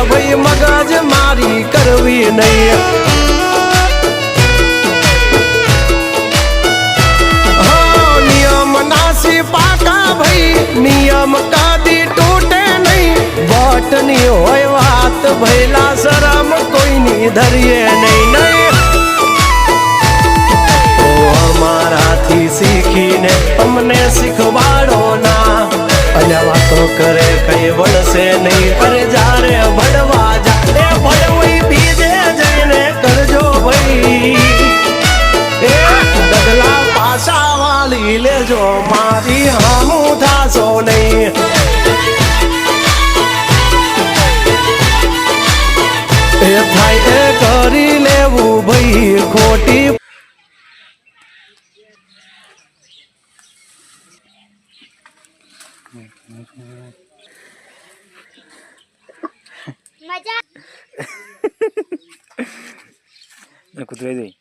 ભાઈ મગજ મારી કરવી નહીં નિયમ નાસી પાકા ભાઈ નિયમ કાદી તૂટે નહીં બટની હોય વાત ભૈલા શરમ કોઈની ધરીએ નહીં નહીં અમારાથી શીખીને અમને શીખવાડો ના અલ્યા વાતો કરે કઈ વળશે નહીં અરે જારે ભણવા જા એ ભણવી બીજે જઈને કરજો ભાઈ એ ડગલા પાછા વાળી લેજો મારી હામું થાશો નહીં એ થાય એ કરી લેવું ભાઈ ખોટી મજા કૂતરાઈ દઈ